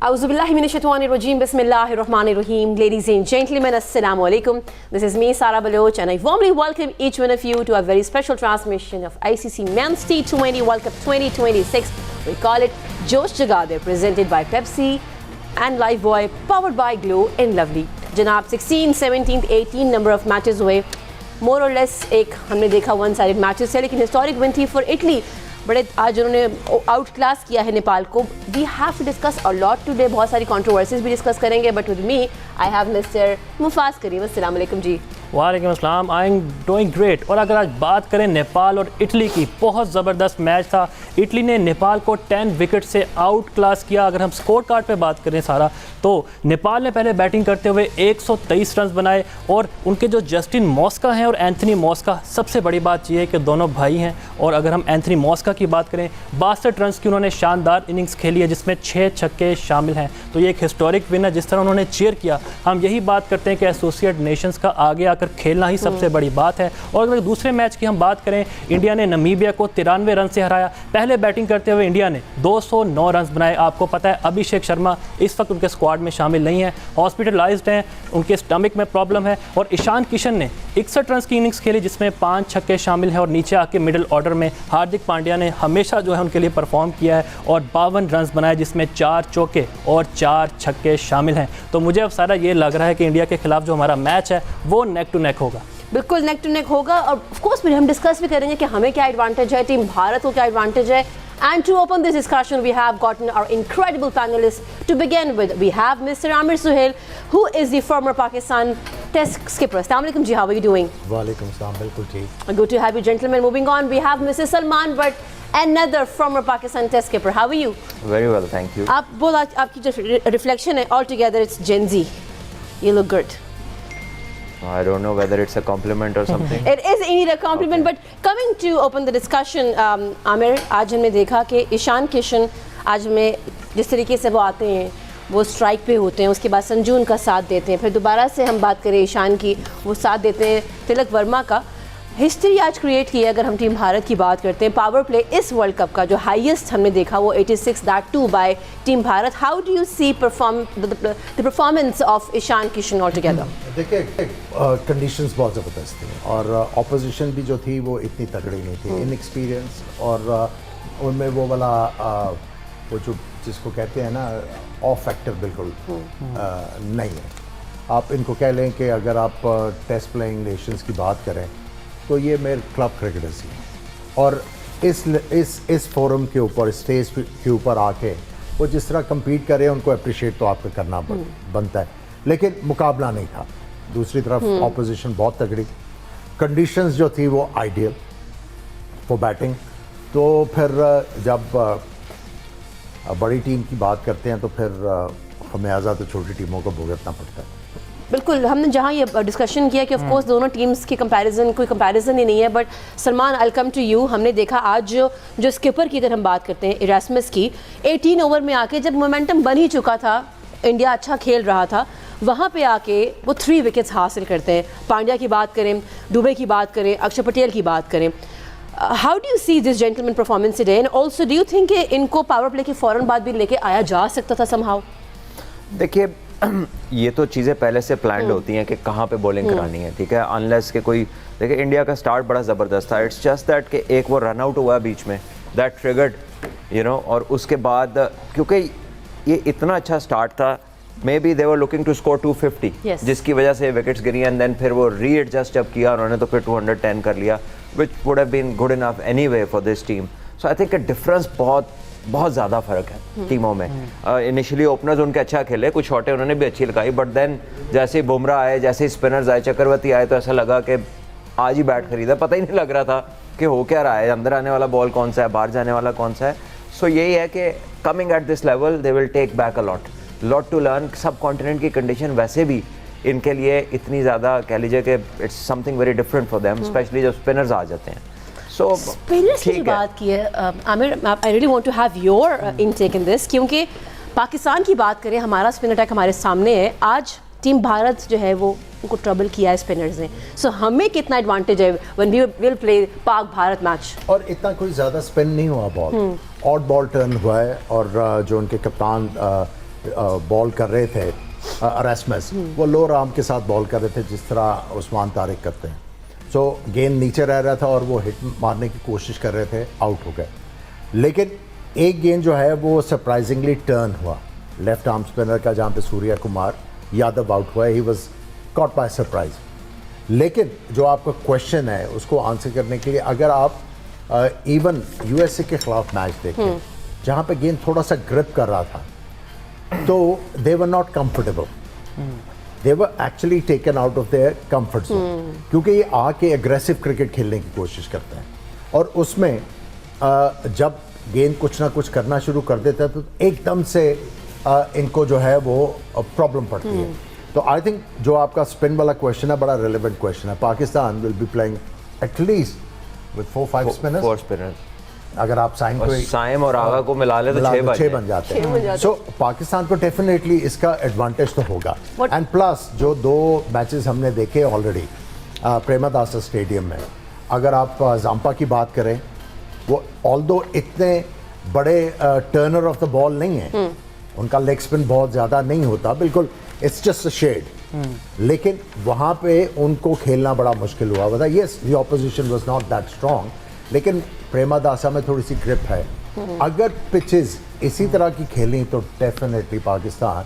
Auzubillahiminashaitanirrajim. Bismillahirrahmanirrahim. Ladies and gentlemen, Assalamu alaikum. This is me, Sara Baloch, and I warmly welcome each one of you to a very special transmission of ICC Men's T20 World Cup 2026. We call it Josh Jagade, presented by Pepsi and Lifebuoy, powered by Glow and Lovely. जनाब 16, 17, 18 number of matches हुए, more or less एक हमने देखा one sided matches है, लेकिन historic win थी for Italy. बड़े आज उन्होंने आउट क्लास किया है नेपाल को. We have to discuss a lot today. बहुत सारी कंट्रोवर्सीज भी डिस्कस करेंगे, but with me I have mister Mufaz Karim. अस्सलाम वालेकुम जी. वालेकुम अस्सलाम. I am doing great. और अगर आज बात करें नेपाल और इटली की, बहुत ज़बरदस्त मैच था. इटली ने नेपाल को 10 विकेट से आउट क्लास किया. अगर हम स्कोर कार्ड पे बात करें सारा, तो नेपाल ने पहले बैटिंग करते हुए 123 रन बनाए. और उनके जो जस्टिन मॉस्का हैं और एंथनी मॉस्का, सबसे बड़ी बात यह है कि दोनों भाई हैं. और अगर हम एंथनी मॉस्का की बात करें, 62 रन की उन्होंने शानदार इनिंग्स खेली है, जिसमें 6 छक्के शामिल हैं. तो ये एक हिस्टोरिक विन है. जिस तरह उन्होंने चीयर किया, हम यही बात करते हैं कि एसोसिएट नेशंस का आगे आकर खेलना ही सबसे बड़ी बात है. और अगर दूसरे मैच की हम बात करें, इंडिया ने नमीबिया को 93 रन से हराया. पहले बैटिंग करते हुए इंडिया ने 209 रन बनाए. आपको पता है अभिषेक शर्मा इस वक्त उनके स्क्वाड में शामिल नहीं है, हॉस्पिटलाइज्ड हैं, उनके स्टमक में प्रॉब्लम है. और ईशान किशन ने 61 रन की इनिंग्स खेली, जिसमें 5 छक्के शामिल हैं. और नीचे आके मिडिल ऑर्डर में हार्दिक पांड्या ने हमेशा जो है उनके लिए परफॉर्म किया है और 52 रन बनाए, जिसमें 4 चौके और 4 छक्के शामिल हैं. तो मुझे अब सारा ये लग रहा है कि इंडिया के खिलाफ जो हमारा मैच है वो नेक टू नेक होगा. बिल्कुल नेक टू नेक होगा. और ऑफ कोर्स फिर हम डिस्कस भी करेंगे कि हमें क्या एडवांटेज है, टीम भारत को क्या एडवांटेज है. And to open this discussion, we have gotten our incredible panelists. To begin with, we have Mr. Amir Suhail, who is the former Pakistan Test skipper. Assalamu alaikum ji, how are you doing? Walaikum assalam, bilkul theek. Good to have you, gentlemen. Moving on, we have Mr. Salman Butt, another former Pakistan Test skipper. How are you? Very well, thank you. आप बोला आपकी जो reflection है, altogether it's Gen Z. You look good. I don't know whether it's a compliment or something. It is indeed a compliment, okay. But coming to open the discussion, Aamir, आज हमने देखा कि ईशान किशन आज हमें जिस तरीके से वो आते हैं, वो स्ट्राइक पे होते हैं, उसके बाद संजू उनका साथ देते हैं, फिर दोबारा से हम बात करें ईशान की, वो साथ देते हैं तिलक वर्मा का. हिस्ट्री आज क्रिएट की है. अगर हम टीम भारत की बात करते हैं, पावर प्ले इस वर्ल्ड कप का जो हाईएस्ट हमने देखा वो 86, that too by team Bharat. How do you see the performance of Ishan Kishan all together? देखिए, कंडीशंस बहुत ज़बरदस्त थी और ऑपोजिशन भी जो थी वो इतनी तगड़ी नहीं थी. इनएक्सपीरियंस और उनमें वो वाला वो जो जिसको कहते हैं ना ऑफ फैक्टर बिल्कुल नहीं है. आप इनको कह लें कि अगर आप टेस्ट प्लेइंग नेशंस की बात करें तो ये मेरे क्लब क्रिकेटर्स ही हैं. और इस फोरम के ऊपर, स्टेज के ऊपर आके वो जिस तरह कम्पीट करे, उनको अप्रिशिएट तो आपको करना बनता है. लेकिन मुकाबला नहीं था. दूसरी तरफ ऑपोजिशन बहुत तगड़ी, कंडीशंस जो थी वो आइडियल फॉर बैटिंग. तो फिर जब बड़ी टीम की बात करते हैं तो फिर खमियाजा तो छोटी टीमों को भुगतना पड़ता है. बिल्कुल. हमने जहाँ ये डिस्कशन किया कि ऑफ कोर्स दोनों टीम्स की कंपैरिजन कोई कंपैरिजन ही नहीं है, but Salman, I come to you. हमने देखा आज जो स्किपर की अगर हम बात करते हैं, इरास्मस की, 18 ओवर में आके जब मोमेंटम बन ही चुका था, इंडिया अच्छा खेल रहा था, वहाँ पे आके वो 3 विकेट्स हासिल करते हैं. पांड्या की बात करें, दुबे की बात करें, अक्षर पटेल की बात करें. How do you see this gentleman performance today, and also do you think कि इनको पावर प्ले के फ़ौरन बाद भी लेके आया जा सकता था समहाउ? देखिए, ये तो चीज़ें पहले से प्लान्ड होती हैं कि कहाँ पे बॉलिंग करानी है, ठीक है. अनलेस के कोई, देखिए इंडिया का स्टार्ट बड़ा ज़बरदस्त था. इट्स जस्ट दैट कि एक वो रन आउट हुआ बीच में, दैट ट्रिगर्ड, यू नो. और उसके बाद क्योंकि ये इतना अच्छा स्टार्ट था, maybe they were looking to score 250, yes. जिसकी वजह से विकेट्स गिरी. एंड देन फिर वो री एडजस्ट जब किया उन्होंने तो फिर 210 कर लिया, which would have been good enough anyway for this team. So I think difference बहुत ज़्यादा फ़र्क है टीमों में. इनिशियली ओपनर्स उनके अच्छा खेले, कुछ शॉटें उन्होंने भी अच्छी लगाई, बट देन जैसे ही बुमराह आए, जैसे ही स्पिनर्स आए, चक्रवर्ती आए, तो ऐसा लगा कि आज ही बैट खरीदा. पता ही नहीं लग रहा था कि हो क्या रहा है, अंदर आने वाला बॉल कौन सा है, बाहर जाने वाला कौन सा है. सो यही है कि coming at this level they will take back a lot to learn. Subcontinent की कंडीशन वैसे भी इनके लिए इतनी ज़्यादा, कह लीजिए कि it's something very different for them, specially जब स्पिनर्स आ जाते हैं. स्पिनर्स की बात की है Aamir, I really want to have your intake in this, क्योंकि पाकिस्तान की बात करें, हमारा स्पिन अटैक हमारे सामने है. आज टीम भारत जो है वो उनको ट्रबल किया है स्पिनर्स ने. सो हमें कितना एडवांटेज है when we will play Pak Bharat match? और इतना कोई ज़्यादा स्पिन नहीं हुआ बॉल, ऑड बॉल टर्न हुआ है. और जो उनके कप्तान बॉल कर रहे थे अरेस्मस, वो लोअर आर्म के साथ बॉल कर रहे थे जिस तरह उस्मान तारिक करते हैं। सो गेंद नीचे रह रहा था और वो हिट मारने की कोशिश कर रहे थे, आउट हो गए। लेकिन एक गेंद जो है वो सरप्राइजिंगली टर्न हुआ लेफ्ट आर्म स्पिनर का, जहाँ पे सूर्या कुमार यादव आउट हुआ, he was caught by surprise. लेकिन जो आपका क्वेश्चन है उसको आंसर करने के लिए अगर आप इवन यूएसए के खिलाफ मैच देखें जहाँ पे गेंद थोड़ा सा ग्रिप कर रहा था, तो they were not comfortable, they were actually taken out of their comfort zone, क्योंकि ये आके एग्रेसिव क्रिकेट खेलने की कोशिश करते हैं और उसमें जब गेंद कुछ ना कुछ करना शुरू कर देता है तो एकदम से इनको जो है वो प्रॉब्लम पड़ती है। तो आई थिंक जो आपका स्पिन वाला क्वेश्चन है बड़ा रिलेवेंट क्वेश्चन है। Pakistan will be playing at least with 4-5 spinners. 4 spinners, अगर आप साइम और आगा को मिला ले तो 6 बन जाते हैं। सो पाकिस्तान को डेफिनेटली इसका एडवांटेज तो होगा। एंड प्लस जो 2 मैचेस हमने देखे ऑलरेडी प्रेमदासा स्टेडियम में, अगर आप जाम्पा की बात करें, वो ऑल्दो इतने बड़े टर्नर ऑफ द बॉल नहीं है, उनका लेग स्पिन बहुत ज़्यादा नहीं होता, बिल्कुल इट्स जस्ट अ शेड, लेकिन वहाँ पे उनको खेलना बड़ा मुश्किल हुआ था। Yes, the opposition was not that strong, लेकिन प्रेमदासा में थोड़ी सी ग्रिप है। अगर पिचेस इसी तरह की खेलें तो definitely Pakistan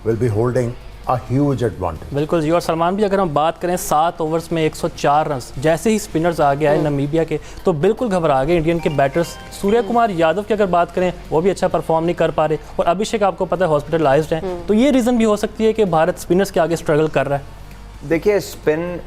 will be holding a huge advantage. बिल्कुल जी। और सलमान भी अगर हम बात करें 7 ओवर्स में 104 रन, जैसे ही स्पिनर्स आगे आए नामीबिया के तो बिल्कुल घबरा गए इंडियन के बैटर्स। सूर्य कुमार यादव की अगर बात करें वो भी अच्छा परफॉर्म नहीं कर पा रहे, और अभिषेक आपको पता है हॉस्पिटलाइज्ड हैं, तो ये रीज़न भी हो सकती है कि भारत स्पिनर्स के आगे स्ट्रगल कर रहा है। देखिए, स्पिन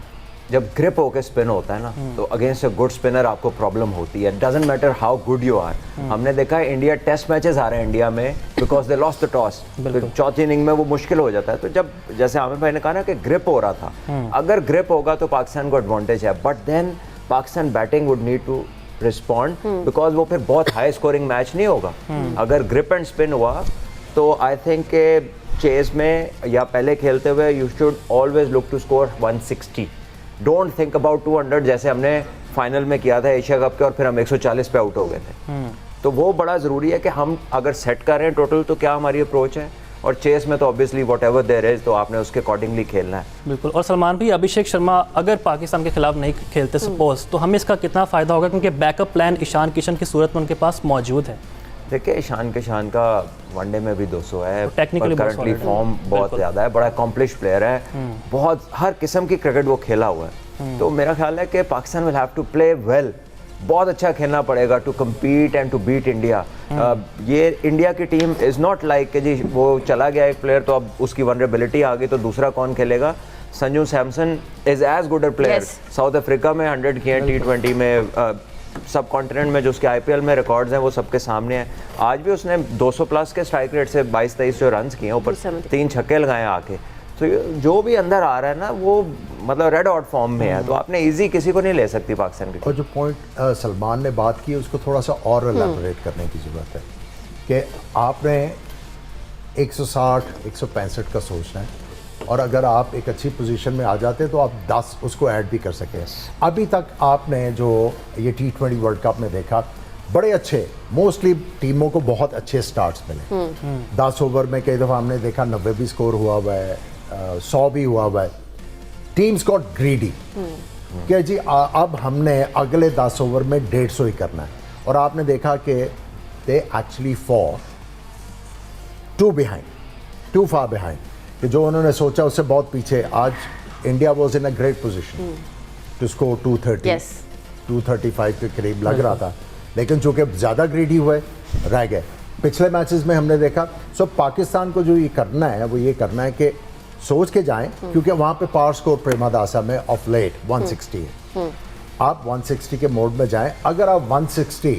जब ग्रिप होकर स्पिन होता है ना, तो अगेंस्ट अ गुड स्पिनर आपको प्रॉब्लम होती है। Doesn't matter how good you are. हमने देखा है इंडिया टेस्ट मैचेस आ रहे हैं इंडिया में because they lost the toss, तो चौथी इनिंग में वो मुश्किल हो जाता है। तो जब जैसे आमिर भाई ने कहा ना कि ग्रिप हो रहा था, अगर ग्रिप होगा तो पाकिस्तान को एडवांटेज है, but then Pakistan batting would need to respond because वो फिर बहुत हाई स्कोरिंग मैच नहीं होगा। अगर ग्रिप एंड स्पिन हुआ तो आई थिंक चेस में या पहले खेलते हुए you should always look to score 160। Don't think about 200 जैसे हमने फाइनल में किया था एशिया कप के, और फिर हम 140 पे आउट हो गए थे। तो वो बड़ा ज़रूरी है कि हम अगर सेट कर रहे हैं टोटल तो क्या हमारी अप्रोच है, और चेस में तो obviously whatever there is, तो आपने उसके अकॉर्डिंगली खेलना है। बिल्कुल। और सलमान भी, अभिषेक शर्मा अगर पाकिस्तान के खिलाफ नहीं खेलते सपोज, तो हमें इसका कितना फ़ायदा होगा, क्योंकि बैकअप प्लान ईशान किशन की सूरत में उनके पास मौजूद है। देखिए, ईशान किशन का वनडे में भी 200 है, टेक्निकली करंटली फॉर्म बहुत ज़्यादा है, बड़ा अकॉम्प्लिश प्लेयर है, बहुत हर किस्म की क्रिकेट वो खेला हुआ है। तो मेरा ख्याल है कि Pakistan will have to play well, बहुत अच्छा खेलना पड़ेगा to compete and to beat India. ये इंडिया की टीम इज़ नॉट लाइक कि जी वो चला गया एक प्लेयर तो अब उसकी वनरेबिलिटी आ गई तो दूसरा कौन खेलेगा। Sanju Samson is as good a player. South Africa में 100 किए, T20 में, सब कॉन्टिनेंट में जो उसके IPL में रिकॉर्ड्स हैं वो सबके सामने हैं। आज भी उसने 200 प्लस के स्ट्राइक रेट से 22-23 जो रन किए, ऊपर 3 छक्के लगाए आके। तो जो भी अंदर आ रहा है ना वो मतलब रेड हॉट फॉर्म में है, तो आपने इजी किसी को नहीं ले सकती पाकिस्तान की। और जो पॉइंट सलमान ने बात की उसको थोड़ा सा और एलैबोरेट करने की ज़रूरत है कि आपने 160 165 का सोचना है, और अगर आप एक अच्छी पोजीशन में आ जाते हैं तो आप 10 उसको ऐड भी कर सकें। अभी तक आपने जो ये T20 वर्ल्ड कप में देखा, बड़े अच्छे मोस्टली टीमों को बहुत अच्छे स्टार्ट्स मिले। 10 ओवर में कई दफ़ा हमने देखा 90 भी स्कोर हुआ हुआ है, 100 भी हुआ हुआ है। टीम्स गॉट ग्रीडी कि जी अब हमने अगले 10 ओवर में 150 ही करना है, और आपने देखा कि they actually for too far behind, कि जो उन्होंने सोचा उससे बहुत पीछे। आज India was in a great position to score 230, 235 के करीब लग रहा था, लेकिन चूंकि ज़्यादा ग्रीडी हुए रह गए। पिछले मैचेस में हमने देखा। सो पाकिस्तान को जो ये करना है वो ये करना है कि सोच के जाएं, क्योंकि वहाँ पे पावर स्कोर प्रेमदासा में ऑफ लेट 160 है। आप 160 के मोड में जाएं। अगर आप 160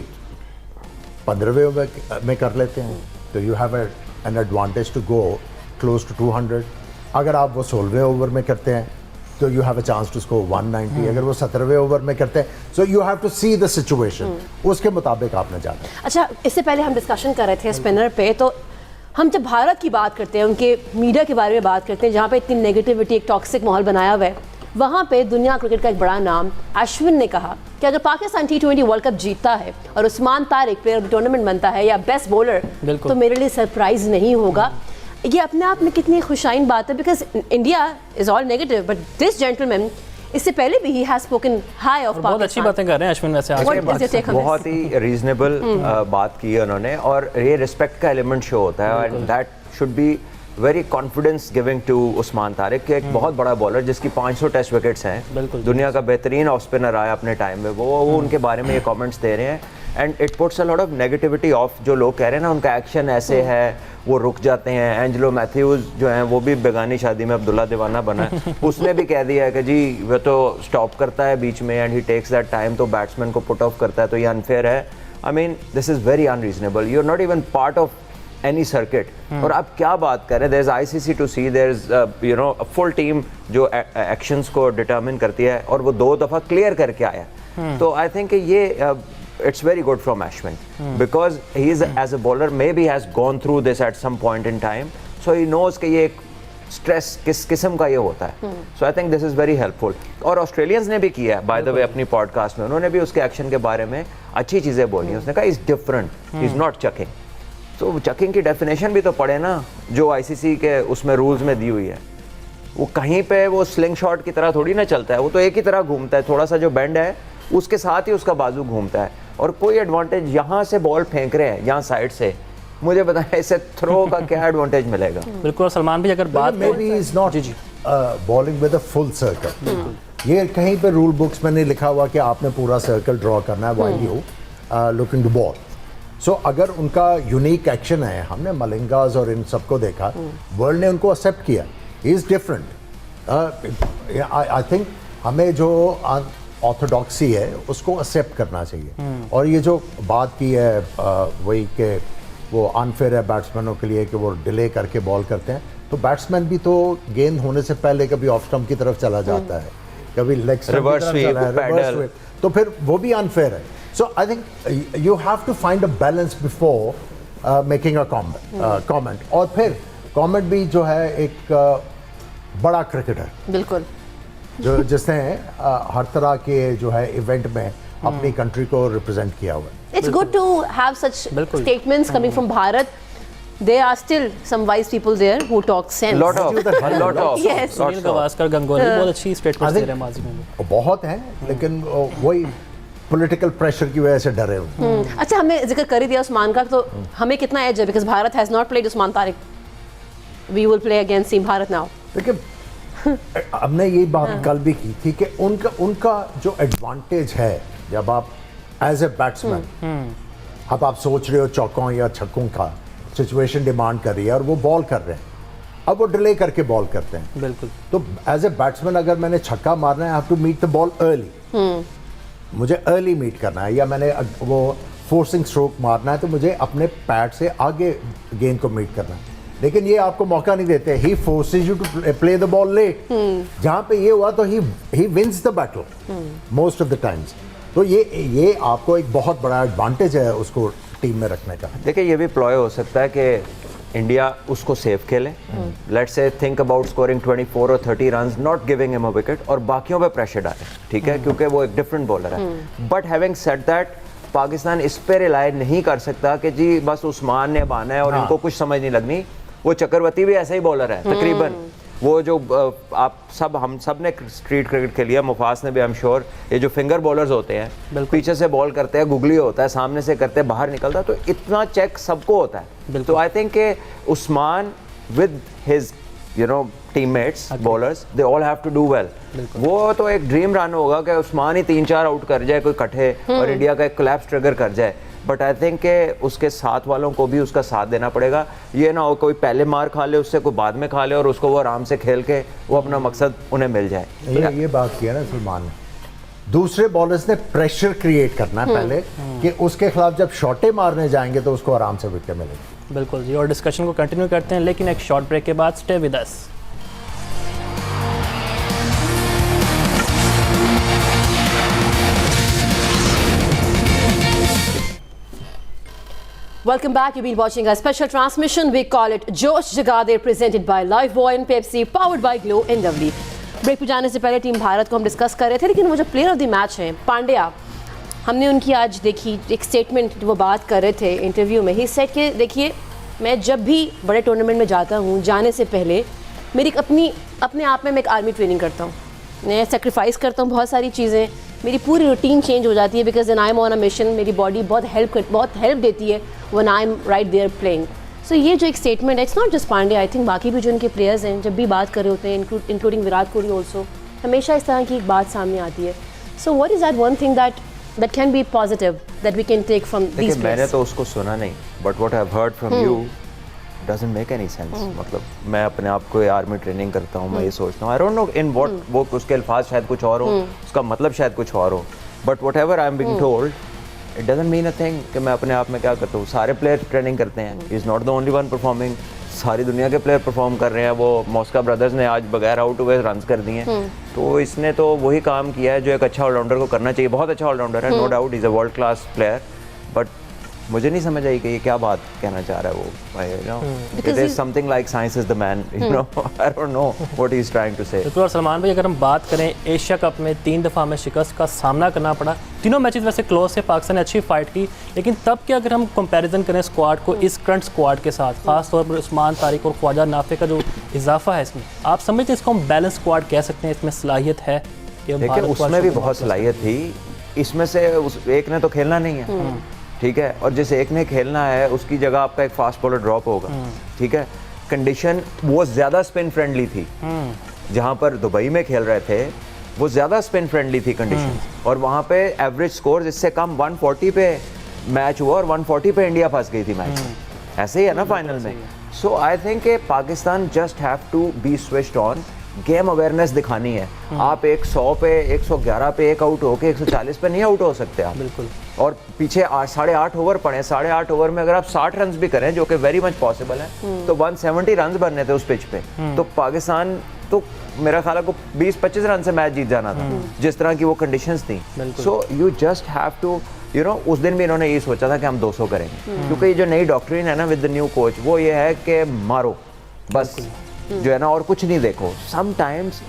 15वें ओवर में कर लेते हैं तो you have an advantage to go close to 200। अगर आप वो 16वें ओवर में करते हैं तो you have a chance to score 190। अगर वो 17वें ओवर में करते हैं, so you have to see the situation, उसके मुताबिक आपने जाना। अच्छा, इससे पहले हम डिस्कशन कर रहे थे स्पिनर पे, तो हम जब भारत की बात करते हैं, उनके मीडिया के बारे में बात करते हैं, जहाँ पे इतनी नेगेटिविटी, एक टॉक्सिक माहौल बनाया हुआ है, वहाँ पे दुनिया क्रिकेट का एक बड़ा नाम अश्विन ने कहा कि अगर पाकिस्तान T20 वर्ल्ड कप जीतता है और Usman Tariq player of the tournament बनता है या बेस्ट बॉलर, तो मेरे लिए सरप्राइज नहीं होगा। ये अपने आप में कितनी खुशाइन बात है, because India is all negative but this gentleman इससे पहले भी he has spoken high of बहुत अच्छी बातें कर रहे हैं अश्विन वैसे आज What के is बाद your take on this? बहुत ही रीजनेबल बात की है उन्होंने, और ये रिस्पेक्ट का एलिमेंट शो होता है, and that should be very confidence giving to Usman Tariq, के एक बहुत बड़ा बॉलर जिसकी 500 टेस्ट विकेट्स हैं, दुनिया का बेहतरीन ऑफ स्पिनर आया अपने टाइम में, वो उनके बारे में ये कमेंट्स दे रहे हैं, and it puts a lot of negativity of जो लोग कह रहे हैं ना उनका एक्शन ऐसे है, वो रुक जाते हैं। एंजेलो मैथ्यूज जो हैं वो भी बेगानी शादी में अब्दुल्ला दीवाना बना है, उसने भी कह दिया है कि जी वो तो स्टॉप करता है बीच में and he takes that time, तो बैट्समैन को पुट ऑफ करता है, तो ये अनफेयर है। I mean this is very unreasonable, you are not even part of any circuit, और आप क्या बात कर रहे हैं, there is ICC to see, there is you know a full team जो एक्शंस को डिटरमिन करती है, और वो 2 दफ़ा क्लियर करके आया। तो आई थिंक ये it's very good from Ashwin because he is as a bowler maybe has gone through this at some point in time, so he knows कि ये स्ट्रेस किस किस्म का ये होता है। So I think this is very helpful, और Australians ने भी किया है बाय द वे अपनी पॉडकास्ट में, उन्होंने भी उसके एक्शन के बारे में अच्छी चीज़ें बोली। उसने कहा इज़ डिफरेंट, इज़ नॉट चकिंग, तो चकिंग की डेफिनेशन भी तो पढ़े ना जो आईसीसी के उसमें रूल्स में दी हुई है, वो कहीं पे वो स्लिंग शॉट की तरह थोड़ी ना चलता है, वो तो एक ही तरह घूमता है, थोड़ा सा जो बेंड है उसके साथ ही उसका बाजू घूमता है, और कोई एडवांटेज यहाँ से बॉल फेंक रहे हैं यहाँ साइड से, मुझे बताया इससे थ्रो का क्या एडवांटेज मिलेगा। बिल्कुल सलमान भाई अगर बात may be is not bowling with a full circle, ये कहीं पे रूल बुक्स में नहीं लिखा हुआ कि आपने पूरा सर्कल ड्रॉ करना है while you looking to ball. So अगर उनका यूनिक एक्शन है, हमने मलिंगाज और इन सबको देखा, वर्ल्ड ने उनको एक्सेप्ट किया, he is different. I think हमें जो ऑर्थोडॉक्सी है उसको एक्सेप्ट करना चाहिए, और ये जो बात की है वही कि वो अनफेयर है बैट्समैनों के लिए कि वो डिले करके बॉल करते हैं, तो बैट्समैन भी तो गेंद होने से पहले कभी ऑफ स्टंप की तरफ चला जाता है, कभी लेग स्टंप की तरफ चला है, रिवर्स स्वीप, तो फिर वो भी अनफेयर है। So I think you have to find a balance before making a comment, और फिर कमेंट भी जो है एक बड़ा क्रिकेटर बिल्कुल जो जिसने हर तरह के जो है इवेंट में अपनी कंट्री को रिप्रेजेंट किया हुआ है। It's good to have such statements coming from Bharat. There are still some wise people there who talk sense. lot of Yes. Sunil Gavaskar Gangoli बहुत अच्छी स्टेटमेंट्स दे रहे हैं माजी में भी। बहुत हैं, लेकिन वही पॉलिटिकल प्रेशर की वजह से डरे हुए। अच्छा, हमने जिक्र कर ही दिया उस्मान का, तो हमें कितना एज है, because Bharat has not played Usman Tariq, we will play against team Bharat now. देखिए हमने ये बात कल भी की थी कि उनका जो एडवांटेज है, जब आप एज ए बैट्समैन अब आप सोच रहे हो चौकों या छक्कों का, सिचुएशन डिमांड कर रही है और वो बॉल कर रहे हैं, अब वो डिले करके बॉल करते हैं, बिल्कुल, तो एज ए बैट्समैन अगर मैंने छक्का मारना है, I have to meet the ball early, मुझे अर्ली मीट करना है, या मैंने वो फोर्सिंग स्ट्रोक मारना है तो मुझे अपने पैड से आगे गेंद को मीट करना है, लेकिन ये आपको मौका नहीं देते, he forces you to play the ball late, जहां पे ये हुआ तो he wins the battle most of the times, तो ये आपको एक बहुत बड़ा एडवांटेज है उसको टीम में रखने का। देखिए ये भी प्लॉय हो सकता है कि इंडिया उसको सेफ खेले, let's say think about scoring 24 और 30 runs, not giving him a wicket, और बाकियों पे प्रेशर डाले, ठीक है, क्योंकि वो एक डिफरेंट बॉलर है। But having said that, Pakistan इस पे रिलाई नहीं कर सकता कि जी बस उस्मान ने बाना है और इनको कुछ समझ नहीं लगनी। वो चक्रवर्ती भी ऐसा ही बॉलर है तकरीबन, वो जो आप सब हम सब ने स्ट्रीट क्रिकेट खेली है, मुफास ने भी, आई एम श्योर, ये जो फिंगर बॉलर्स होते हैं, पीछे से बॉल करते हैं, गुगली होता है, सामने से करते हैं, बाहर निकलता है, तो इतना चेक सबको होता है। तो आई थिंक के Usman with his you know teammates bowlers, they all have to do well. वो तो एक ड्रीम रन होगा कि उस्मान ही 3-4 आउट कर जाए कोई कट्ठे और इंडिया का एक कोलैप्स ट्रिगर कर जाए, बट आई थिंक के उसके साथ वालों को भी उसका साथ देना पड़ेगा। ये ना हो कोई पहले मार खा ले उससे, कोई बाद में खा ले, और उसको वो आराम से खेल के वो अपना मकसद उन्हें मिल जाए। ये बात किया ना सलमान ने, दूसरे बॉलर्स ने प्रेशर क्रिएट करना है पहले कि उसके खिलाफ जब शॉटे मारने जाएंगे तो उसको आराम से विकेट मिलेगी। बिल्कुल जी, और डिस्कशन को कंटिन्यू करते हैं, लेकिन एक शॉर्ट ब्रेक के बाद stay with us. Welcome back. You've been watching a special transmission. We call it Josh Jagade, presented by Lifebuoy and Pepsi, powered by Glow and Lovely. Break पे जाने से पहले टीम भारत को हम डिस्कस कर रहे थे, लेकिन वो जो प्लेयर ऑफ द मैच हैं पांड्या, हमने उनकी आज देखी एक स्टेटमेंट, वो बात कर रहे थे इंटरव्यू में, ही सेड कि देखिए मैं जब भी बड़े टूर्नामेंट में जाता हूँ, जाने से पहले मेरी अपने आप में मैं एक आर्मी ट्रेनिंग करता हूँ। मैं सेक्रीफाइस करता हूँ बहुत सारी चीज़ें, मेरी पूरी रूटीन चेंज हो जाती है because I am on a mission. मेरी बॉडी बहुत हेल्प देती है when I am right there playing. So ये जो एक स्टेटमेंट है, it's not just Pandya, I think बाकी भी जो उनके प्लेयर्स हैं जब भी बात कर रहे होते हैं, इंक्लूडिंग विराट कोहली ऑल्सो, हमेशा इस तरह की एक बात सामने आती है। So what is that one thing that can be positive that we can take from these players? मैंने तो उसको सुना नहीं, but what I have heard from you doesn't make any sense. मतलब मैं अपने आप को आर्मी ट्रेनिंग करता हूँ, मैं ये सोचता हूँ, आई डोंट नो इन व्हाट, वो उसके अल्फाज शायद कुछ और हो, उसका मतलब शायद कुछ और हो, but whatever I am being told it doesn't mean a thing कि मैं अपने आप में क्या करता हूँ। सारे प्लेयर ट्रेनिंग करते हैं, he is not the only one performing, सारी दुनिया के प्लेयर परफॉर्म कर रहे हैं। वो मॉस्का ब्रदर्स ने आज बगैर आउट हुए रन कर दिए, तो इसने तो वही काम किया है जो एक अच्छा ऑलराउंडर को करना चाहिए। बहुत अच्छा ऑलराउंडर है, no doubt, is a world class player, but मुझे नहीं समझ आई कि ये क्या बात कहना चाह रहा है वो, you know, it is something like science is the man, you know, I don't know what he is trying to say. बिल्कुल। और सलमान भाई, अगर हम बात करें एशिया कप में 3 दफ़ा हमें शिकस्त का सामना करना पड़ा, तीनों मैचेस वैसे क्लोज से, पाकिस्तान ने अच्छी फाइट की, लेकिन तब के अगर हम कंपैरिजन करें स्क्वाड को इस करंट स्क्वाड के साथ, खास तौर पर उस्मान तारिक और ख्वाजा नाफे का जो इजाफा है इसमें, आप समझते हैं इसको हम बैलेंस स्क्वाड कह सकते हैं, इसमें सलाहियत है? लेकिन उसमें भी बहुत सलाहियत थी, इसमें से एक ने तो खेलना नहीं है, ठीक है, और जिस एक ने खेलना है उसकी जगह आपका एक फास्ट बॉलर ड्रॉप होगा, ठीक है। कंडीशन वो ज़्यादा स्पिन फ्रेंडली थी, जहाँ पर दुबई में खेल रहे थे वो ज़्यादा स्पिन फ्रेंडली थी कंडीशन, और वहाँ पे एवरेज स्कोर इससे कम 140 पे मैच हुआ और 140 पे इंडिया फंस गई थी मैच में, ऐसे ही है ना फाइनल में। So I think Pakistan just have to be switched on, game awareness दिखानी है। आप 100 पे 111 पे एक आउट हो के 140 पे नहीं आउट हो सकते आप, बिल्कुल। और पीछे 8.5 ओवर पड़े, 8.5 ओवर में अगर आप 60 रन भी करें, जो कि वेरी मच पॉसिबल है, तो 170 रन बनने थे उस पिच पे, तो पाकिस्तान तो मेरा ख्याल है 20-25 रन से मैच जीत जाना था, जिस तरह की वो कंडीशंस थी। So you just have to, you know, उस दिन भी इन्होंने ये सोचा था कि हम 200 करेंगे, क्योंकि ये जो नई डॉक्ट्रिन है ना विद द न्यू कोच, वो ये है कि मारो बस, जो है ना, और कुछ नहीं देखो। समटाइम्स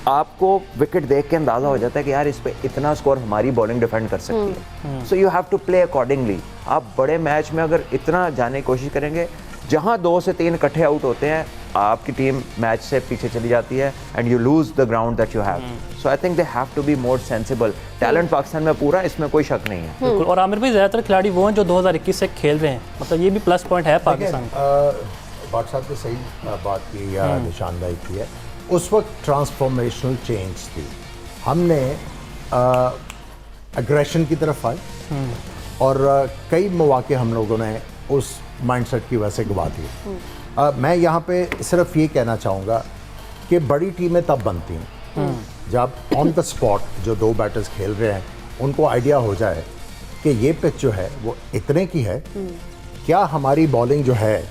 आपको विकेट देख के अंदाजा हो जाता है कि यार इस पे इतना स्कोर हमारी बॉलिंग डिफेंड कर सकती है, so you have to play accordingly. आप बड़े मैच में अगर इतना जाने की कोशिश करेंगे, जहां 2 से 3 इकट्ठे आउट होते हैं, आपकी टीम मैच से पीछे चली जाती है and you lose the ground that you have. So I think they have to be more sensible. Talent Pakistan में पूरा, इसमें कोई शक नहीं है। बिल्कुल। और आमिर भाई, ज़्यादातर खिलाड़ी वो हैं जो 2021 से खेल रहे हैं, मतलब ये भी प्लस पॉइंट है पाकिस्तान। बात साहब ने सही बात की या निशानदाही की है। उस वक्त ट्रांसफॉर्मेशनल चेंज थी, हमने एग्रेशन की तरफ आए और कई मौके हम लोगों ने उस माइंडसेट की वजह से गवा दिए। मैं यहाँ पे सिर्फ ये कहना चाहूँगा कि बड़ी टीमें तब बनती हैं जब ऑन द स्पॉट जो 2 बैटर्स खेल रहे हैं उनको आइडिया हो जाए कि ये पिच जो है वो इतने की है, क्या हमारी बॉलिंग जो है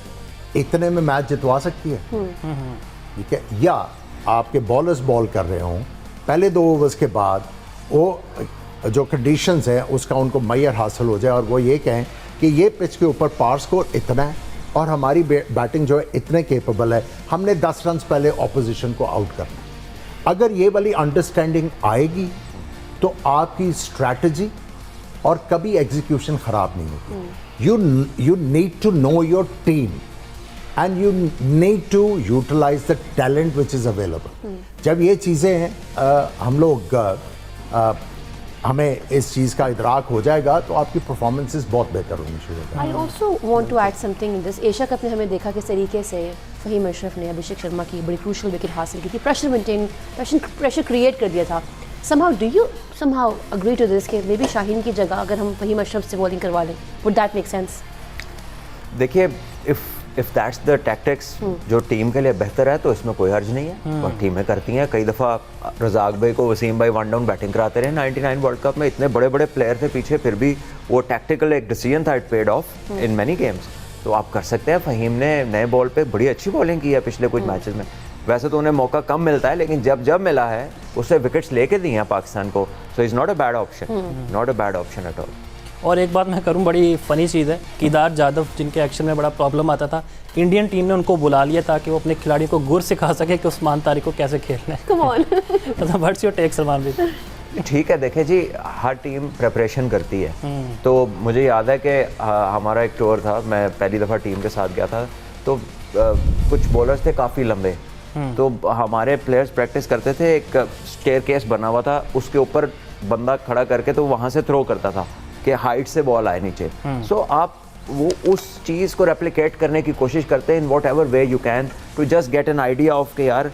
इतने में मैच जितवा सकती है, ठीक है, या आपके बॉलर्स बॉल कर रहे हों, पहले 2 ओवर्स के बाद वो जो कंडीशंस हैं उसका उनको मैयर हासिल हो जाए और वो ये कहें कि ये पिच के ऊपर पार स्कोर इतना है और हमारी बैटिंग जो है इतने केपेबल है, हमने 10 रन पहले ऑपोजिशन को आउट करना। अगर ये वाली अंडरस्टैंडिंग आएगी तो आपकी स्ट्रैटेजी और कभी एग्जीक्यूशन ख़राब नहीं होगी। You need to know your team and you need to utilize the talent which is available. जब ये चीज़ें हैं हम लोग हमें इस चीज़ का इदराक हो जाएगा तो आपकी परफॉर्मेंसेस बहुत बेहतर होनी शुरू हो जाएगी। I also want to add something in this. Asia cup ने हमें देखा किस तरीके से फहीम अशरफ ने अभिषेक शर्मा की बड़ी क्रूशल विकेट हासिल की थी, प्रेशर क्रिएट कर दिया था। somehow do you somehow agree to this कि मे बी शाहीन की जगह अगर हम फहीम अशरफ से बॉलिंग करवा लें, would that make sense? देखिए, इफ दैट्स द टैक्टिक्स जो टीम के लिए बेहतर है तो इसमें कोई हर्ज नहीं है, और टीमें करती हैं। कई दफ़ा रज़ाक भाई को वसीम भाई 1 डाउन बैटिंग कराते रहे 99 वर्ल्ड कप में, इतने बड़े बड़े प्लेयर थे पीछे, फिर भी वो टैक्टिकल एक डिसीजन था, it paid of in many games. तो आप कर सकते हैं। फहीम ने नए बॉल पे बड़ी अच्छी बॉलिंग की है पिछले कुछ मैचेस में। वैसे तो उन्हें मौका कम मिलता है, लेकिन जब मिला है उससे विकेट्स लेके दी हैं पाकिस्तान को। So is not a bad option, not a bad option at all. और एक बात मैं करूं, बड़ी फ़नी चीज़ है, केदार जाधव जिनके एक्शन में बड़ा प्रॉब्लम आता था, इंडियन टीम ने उनको बुला लिया ताकि वो अपने खिलाड़ियों को गुर सिखा सके कि उस्मान तारिक को कैसे खेलना है। Come on. मतलब व्हाट्स योर टेक सलमान भाई? ठीक है, देखे जी, हर टीम प्रिपरेशन करती है। तो मुझे याद है कि हमारा एक टूर था, मैं पहली दफ़ा टीम के साथ गया था, तो कुछ बॉलर्स थे काफ़ी लंबे, तो हमारे प्लेयर्स प्रैक्टिस करते थे, एक स्टेयरकेस बना हुआ था, उसके ऊपर बंदा खड़ा करके तो वहाँ से थ्रो करता था कि हाइट से बॉल आए नीचे। सो आप वो उस चीज़ को रेप्लिकेट करने की कोशिश करते हैं in whatever way you can to just get an idea of के यार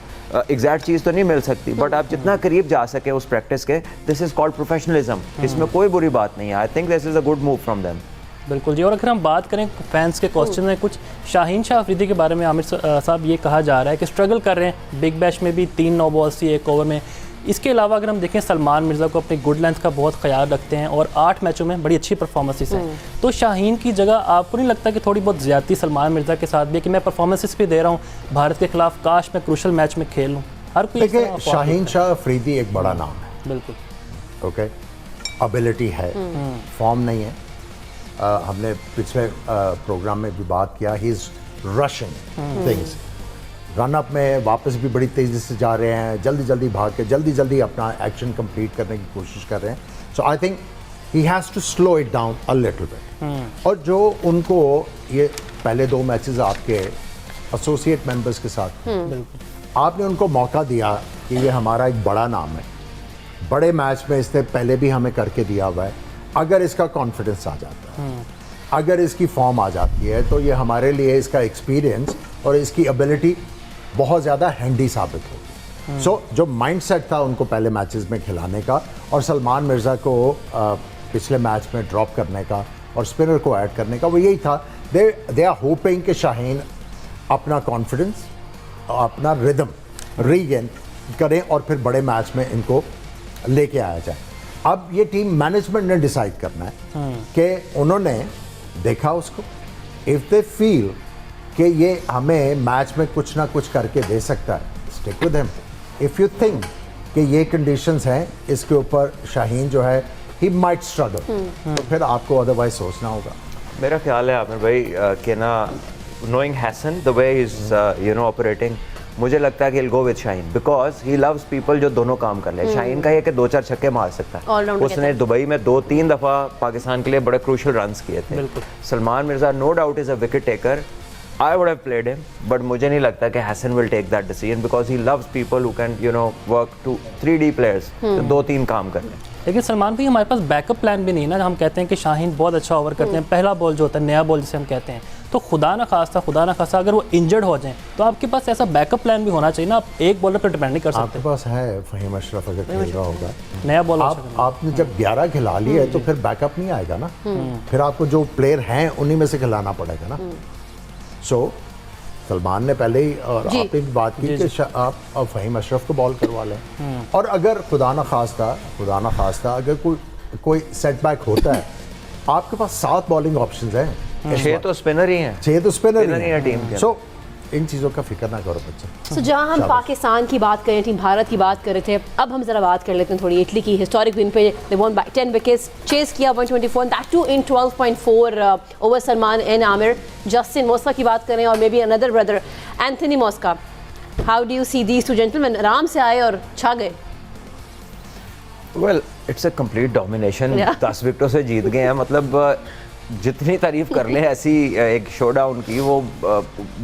एग्जैक्ट चीज़ तो नहीं मिल सकती, बट आप जितना करीब जा सके उस प्रैक्टिस के, दिस इज़ कॉल्ड प्रोफेशनलिज्म। इसमें कोई बुरी बात नहीं है। आई think this is a good move from them. बिल्कुल जी। और अगर हम बात करें फैंस के क्वेश्चन में, कुछ शाहीन शाह अफरीदी के बारे में आमिर साहब ये कहा जा रहा है कि स्ट्रगल कर रहे हैं, बिग बैश में भी 3 नो बॉल्स थी 1 ओवर में। इसके अलावा अगर हम देखें, सलमान मिर्ज़ा को अपनी गुड लेंथ का बहुत ख्याल रखते हैं और 8 मैचों में बड़ी अच्छी परफॉर्मेंसेस हैं। तो शाहीन की जगह आपको नहीं लगता कि थोड़ी बहुत ज़्यादती सलमान मिर्ज़ा के साथ भी, कि मैं परफॉर्मेंसेस भी दे रहा हूँ भारत के खिलाफ, काश मैं क्रूशल मैच में खेल लूँ? हर कोई देखिए, शाहीन शाह अफरीदी एक बड़ा नाम है, बिल्कुल, ओके, एबिलिटी है, फॉर्म नहीं है। हमने पिछले प्रोग्राम में भी बात किया, he is rushing things, run up में वापस भी बड़ी तेज़ी से जा रहे हैं, जल्दी जल्दी भाग के जल्दी जल्दी अपना एक्शन कंप्लीट करने की कोशिश कर रहे हैं। So I think he has to slow it down a little bit. और जो उनको ये पहले 2 मैचेस आपके एसोसिएट मेंबर्स के साथ, आपने उनको मौका दिया कि ये हमारा एक बड़ा नाम है, बड़े मैच में इसने पहले भी हमें करके दिया हुआ है, अगर इसका कॉन्फिडेंस आ जाता है, अगर इसकी फॉर्म आ जाती है, तो ये हमारे लिए इसका एक्सपीरियंस और इसकी एबिलिटी बहुत ज़्यादा हैंडी साबित होगी। सो जो माइंडसेट था उनको पहले मैचेस में खिलाने का और सलमान मिर्ज़ा को पिछले मैच में ड्रॉप करने का और स्पिनर को ऐड करने का, वो यही था। दे आर होपिंग कि शाहीन अपना कॉन्फिडेंस, अपना रिदम रीगेन करें और फिर बड़े मैच में इनको लेके आया जाए। अब ये टीम मैनेजमेंट ने डिसाइड करना है कि उन्होंने देखा उसको, इफ़ दे फील कि ये हमें मैच में कुछ ना कुछ करके दे सकता है, stick with him. If you think कि ये कंडीशंस हैं, इसके ऊपर शाहीन जो है ही माइट स्ट्रगल, तो फिर आपको अदरवाइज सोचना होगा। मेरा ख्याल है आमिर भाई कि ना, knowing Hesson the way is operating, मुझे लगता है कि he'll go with Shaheen because he loves people जो दोनों काम कर ले। शाहीन का ये कि 2-4 छक्के मार सकता है। उसने दुबई में 2-3 दफ़ा पाकिस्तान के लिए बड़े क्रूशल रन्स किए थे। Salman Mirza no doubt is a wicket taker, I would have played him, but मुझे नहीं लगता कि Hassan will take that decision because he loves people who can work to 3D players, तो 2-3 काम कर लें। लेकिन सलमान भाई, हमारे पास बैकअप प्लान भी नहीं है ना। हम कहते हैं कि शाहीन बहुत अच्छा ओवर करते हैं, पहला बॉल जो होता है नया बॉल जिसे हम कहते हैं, तो खुदा ना खास्ता अगर वो इंजर्ड हो जाएं, तो आपके पास ऐसा बैकअप प्लान भी होना चाहिए ना। आप एक बॉलर पर डिपेंड नहीं कर सकते। आपके पास है फ़हीम अशरफ, अगर खेल रहा होगा नया बॉल, आपने जब 11 खिला लिए तो फिर बैकअप नहीं आएगा ना, फिर आपको जो प्लेयर हैं उन्हीं में से खिलाना पड़ेगा ना। सो सलमान ने पहले ही और आपने भी बात की कि आप फ़हीम अशरफ को बॉल करवा लें, और अगर खुदा न खास्ता अगर कोई सेटबैक होता है, आपके पास 7 बॉलिंग ऑप्शंस हैं, 6 तो स्पिनर ही हैं, 6 तो स्पिनर ही हैं टीम के। सो इन चीज़ों का फिक्र ना करो बच्चे। तो जहाँ हम पाकिस्तान की बात करें, टीम भारत की बात कर रहे थे, अब हम ज़रा बात कर लेते हैं थोड़ी इटली की। हिस्टोरिक विन पे they won by 10 wickets, chase किया 124, that too in 12.4 over Salman and Aamir. Justin Mosca की बात करें और may be another brother Anthony Mosca, how do you see these two gentleman? आराम से आए और छा गए। Well, it's a complete domination. 10 विकेटों से जीत गए हैं, मतलब जितनी तारीफ कर ले ऐसी एक शोडाउन की वो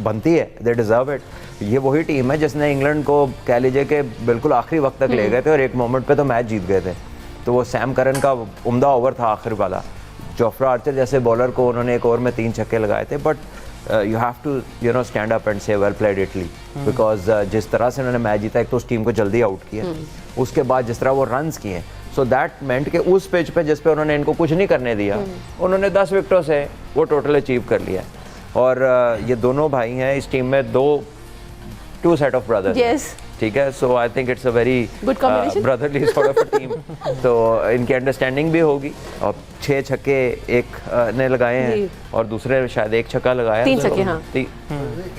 बनती है, दे डिज़र्व इट। ये वही टीम है जिसने इंग्लैंड को कह लीजिए कि बिल्कुल आखिरी वक्त तक ले गए थे और एक मोमेंट पे तो मैच जीत गए थे। तो वो सैम करन का उम्दा ओवर था आखिर वाला, जोफ्रा आर्चर जैसे बॉलर को उन्होंने एक ओवर में 3 छक्के लगाए थे। But you have to stand up and say well played Italy, because जिस तरह से उन्होंने मैच जीता, एक तो उस टीम को जल्दी आउट किया, उसके बाद जिस तरह वो रन्स किए, सो दैट मेंट कि उस पिच पे जिस पे उन्होंने इनको कुछ नहीं करने दिया, उन्होंने 10 विकेटों से वो टोटल अचीव कर लिया। और ये दोनों भाई हैं इस टीम में, 2 सेट ऑफ ब्रदर्स, ठीक है। So I think it's a very brotherly sort of a team. तो इनकी अंडरस्टैंडिंग भी होगी। और 6 छक्के एक ने लगाए हैं और दूसरे शायद 1 छक्का लगाया, 3 छक्के। हाँ,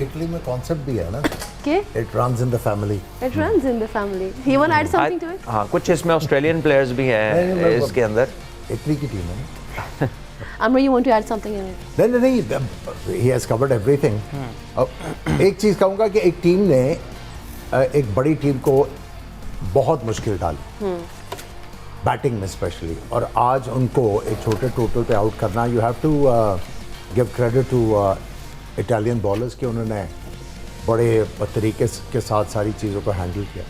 इटली में कॉन्सेप्ट भी है ना, के it runs in the family, it runs in the family. He want add something to it. हाँ, कुछ इसमें ऑस्ट्रेलियन प्लेयर्स भी हैं इसके अंदर। इटली की टीम है। Amr, you want to add something in it? नहीं, he has covered everything। एक चीज़ कहूँगा कि एक टीम ने एक बड़ी टीम को बहुत मुश्किल डाली। बैटिंग में स्पेशली, और आज उनको एक छोटे टोटल पे आउट करना, you have to give credit to Italian bowlers कि उन्होंने बड़े तरीके के साथ सारी चीज़ों को हैंडल किया।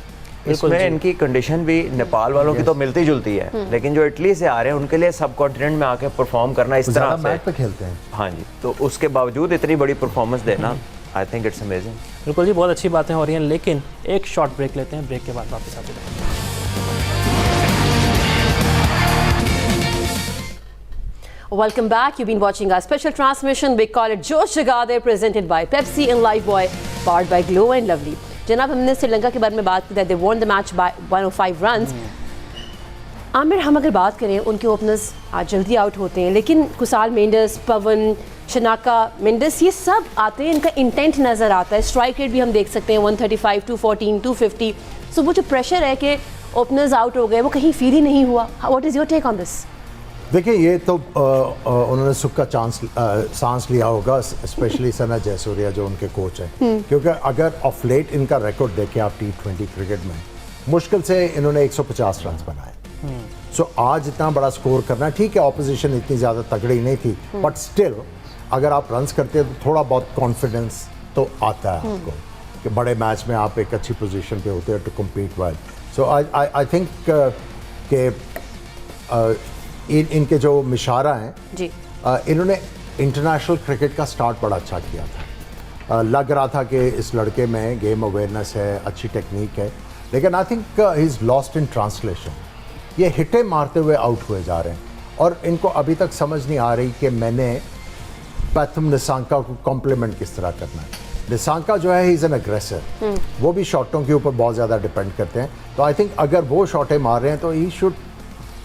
इसमें इनकी कंडीशन भी नेपाल वालों की तो मिलती जुलती है, लेकिन जो इटली से आ रहे हैं उनके लिए सब कॉन्टिनेंट में आके परफॉर्म करना इस तरह से मैच पे खेलते हैं। हाँ जी, तो उसके बावजूद इतनी बड़ी परफॉर्मेंस देना, आई थिंक इट्स अमेजिंग। बिल्कुल जी, बहुत अच्छी बातें हो रही हैं, लेकिन एक शॉर्ट ब्रेक लेते हैं, ब्रेक के बाद वापस आते हैं। Welcome back. You've been watching our special transmission. We call it Josh Jagade, presented by Pepsi and Lifebuoy, powered by Glow and Lovely. जनाब, हमने श्रीलंका के बारे में बात की, they won the match by 105 runs. Aamir, हम अगर बात करें, उनके ओपनर्स आज जल्दी आउट होते हैं, लेकिन कुसाल मेंडिस, पवन, शनाका, मेंडिस, ये सब आते हैं, इनका इंटेंट नज़र आता है। स्ट्राइक रेट भी हम देख सकते हैं 135, 214, 250। सो वो जो प्रेशर है कि ओपनर्स आउट हो गए, वो कहीं फील ही नहीं हुआ। What is your take on this? देखिए, ये तो उन्होंने सुख का सांस लिया होगा, स्पेशली सना जयसूर्या जो उनके कोच हैं, क्योंकि अगर ऑफ लेट इनका रिकॉर्ड देखें आप T20 क्रिकेट में, मुश्किल से इन्होंने 150 रन बनाए। सो आज इतना बड़ा स्कोर करना, ठीक है ऑपोजिशन इतनी ज़्यादा तगड़ी नहीं थी, बट स्टिल अगर आप रन्स करते हैं तो थोड़ा बहुत कॉन्फिडेंस तो आता है आपको कि बड़े मैच में आप एक अच्छी पोजीशन पे होते हैं to compete well. So I think कि इनके जो मिशारा हैं जी, इन्होंने इंटरनेशनल क्रिकेट का स्टार्ट बड़ा अच्छा किया था। लग रहा था कि इस लड़के में गेम अवेयरनेस है, अच्छी टेक्निक है, लेकिन आई think he is lost in translation. ये हिटे मारते हुए आउट हुए जा रहे हैं और इनको अभी तक समझ नहीं आ रही कि मैंने पैथम निसांका को कॉम्प्लीमेंट किस तरह करना है। निसांका जो है, ही इज़ एन अग्रेसर, वो भी शॉटों के ऊपर बहुत ज़्यादा डिपेंड करते हैं। तो आई थिंक अगर वो शॉटें मार रहे हैं तो ही शुड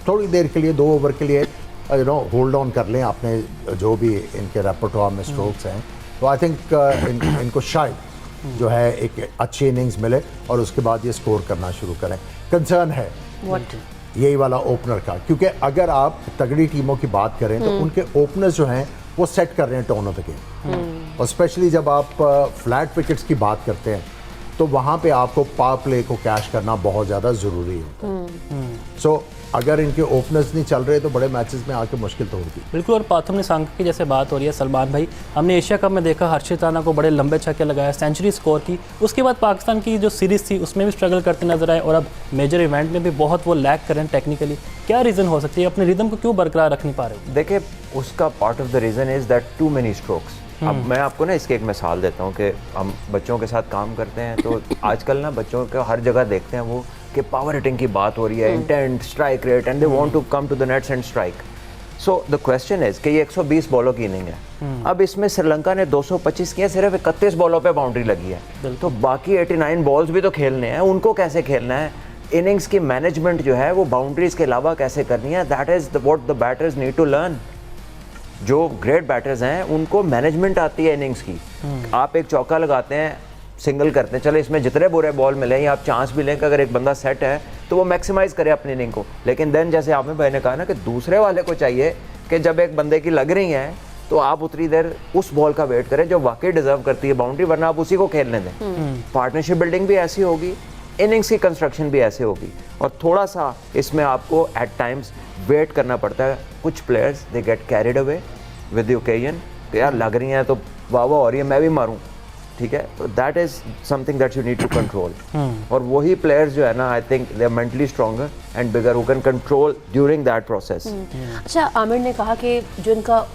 थोड़ी देर के लिए, 2 ओवर के लिए होल्ड ऑन कर लें आपने जो भी इनके रेपर्टोर में स्ट्रोक्स हैं। तो आई थिंक इनको शायद जो है एक अच्छी इनिंग्स मिले और उसके बाद ये स्कोर करना शुरू करें। कंसर्न है यही वाला ओपनर का, क्योंकि अगर आप तगड़ी टीमों की बात करें तो उनके ओपनर्स जो हैं वो सेट कर रहे हैं टोन ऑफ द गेम, और स्पेशली जब आप फ्लैट विकेट्स की बात करते हैं तो वहाँ पे आपको पावर प्ले को कैश करना बहुत ज़्यादा ज़रूरी होता है। सो अगर इनके ओपनर्स नहीं चल रहे तो बड़े मैचेस में आके मुश्किल तो होगी। बिल्कुल, और पैथम निसांका की जैसे बात हो रही है, सलमान भाई, हमने एशिया कप में देखा हर्षित राणा को बड़े लंबे छक्के लगाया, सेंचुरी स्कोर की, उसके बाद पाकिस्तान की जो सीरीज़ थी उसमें भी स्ट्रगल करते नजर आए, और अब मेजर इवेंट में भी बहुत वो लैक करें टेक्निकली। क्या रीज़न हो सकती है, अपने रिदम को क्यों बरकरार रख नहीं पा रहे हो? देखिए, उसका part of the reason is that too many strokes. अब मैं आपको ना इसकी एक मिसाल देता हूँ कि हम बच्चों के साथ काम करते हैं, तो आजकल ना बच्चों को हर जगह देखते हैं वो कि पावर हिटिंग की बात हो रही है, intent, strike rate, and they want to come to the nets and strike. So the question is कि ये 120 बॉलों की इनिंग है, अब इसमें श्रीलंका ने 225 किए, सिर्फ 31 बॉलों पे बाउंड्री लगी है, तो बाकी 89 बॉल्स भी तो खेलने हैं, उनको कैसे खेलना है? इनिंग्स की मैनेजमेंट जो है वो बाउंड्रीज के अलावा कैसे करनी है, that is what the batters need to learn. जो ग्रेट बैटर्स हैं उनको मैनेजमेंट आती है इनिंग्स की। आप एक चौका लगाते हैं, सिंगल करते हैं, चलो इसमें जितने बुरे बॉल मिले या आप चांस भी लें कि अगर एक बंदा सेट है तो वो मैक्सिमाइज करे अपनी इनिंग को, लेकिन देन जैसे आपने भाई ने कहा ना कि दूसरे वाले को चाहिए कि जब एक बंदे की लग रही है तो आप उतनी देर उस बॉल का वेट करें जो वाकई डिजर्व करती है बाउंड्री, वरना आप उसी को खेलने दें। पार्टनरशिप बिल्डिंग भी ऐसी होगी, इनिंग्स की कंस्ट्रक्शन भी ऐसे होगी, और थोड़ा सा इसमें आपको एट टाइम्स वेट करना पड़ता है। कुछ players they get carried away with the occasion, यार लग रही हैं तो वाह वाह हो रही है, मैं भी मारूं, ठीक है, तो that is something that you need to control. और वही प्लेयर्स जो है ना, I think they are mentally stronger and bigger, who can control during that process. अच्छा, आमिर ने कहा कि जो इनका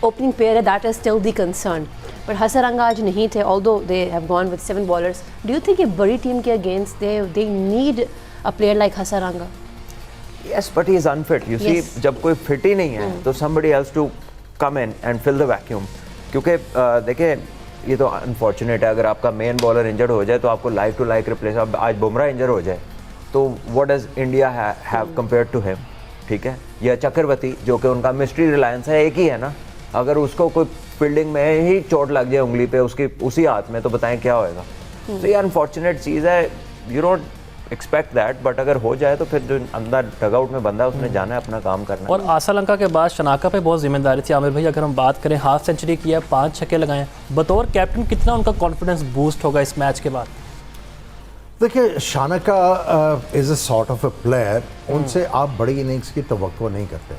ओपनिंग पेयर है that is still the concern, but Hasaranga आज नहीं थे, although they have gone with 7 bowlers. Do you think ये बड़ी टीम के against they need a player like Hasaranga? Yes, but he is unfit. You see, जब कोई fit ही नहीं है तो somebody else to come in and fill the vacuum. क्योंकि देखिए, ये तो अनफॉर्चुनेट है, अगर आपका मेन बॉलर इंजर्ड हो जाए तो आपको लाइक टू लाइक रिप्लेस, अब आज बुमराह इंजर हो जाए तो what does India have compare to him, ठीक है, या चक्रवर्ती जो कि उनका मिस्ट्री रिलायंस है, एक ही है ना, अगर उसको कोई फील्डिंग में ही चोट लग जाए उंगली पे उसकी उसी हाथ में, तो बताएं क्या होएगा। तो ये अनफॉर्चुनेट चीज़ है, you don't expect that, but अगर हो जाए तो फिर जो अंदर डगआउट में बंदा है उसने जाना है, अपना काम करना है। और आसालंका के बाद शनाका पे बहुत जिम्मेदारी थी आमिर भाई, अगर हम बात करें हाफ सेंचुरी किया, 5 छक्के लगाए, बतौर कैप्टन कितना उनका कॉन्फिडेंस बूस्ट होगा इस मैच के बाद? देखिए Shanaka is a sort of a player, उनसे आप बड़ी इनिंग्स की तवक्को नहीं करते।